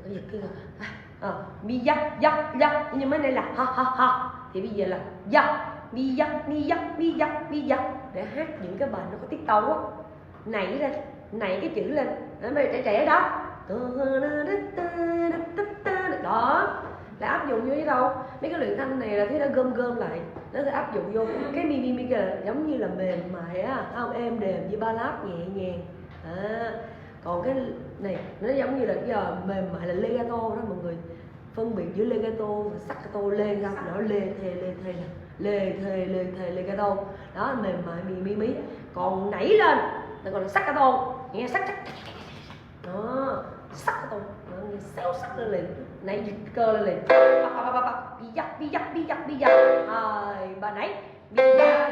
giật kia mi dắt dắt dắt, nhưng mấy này là ha ha ha, thì bây giờ là dắt mi dắt mi dắt mi dắt mi dắt, để hát những cái bài nó có tiết tấu á, nảy lên, nảy cái chữ lên, mấy trẻ trẻ đó đó là áp dụng vô cái đâu. Mấy cái luyện thanh này là thế, nó gom lại, nó sẽ áp dụng vô cái mi kia là giống như là mềm mại á, không, êm đềm như ballad nhẹ nhàng. Còn cái này nó giống như là giờ mềm mại là legato đó mọi người, phân biệt giữa legato và staccato. Legato nó lê thê legato đó, mềm mại mí. Còn nảy lên là còn là staccato, nghe sắc đó, staccato nó nghe xéo sắc lên liền, nảy giật cơ lên liền, bi dắt, hai bà nảy bi da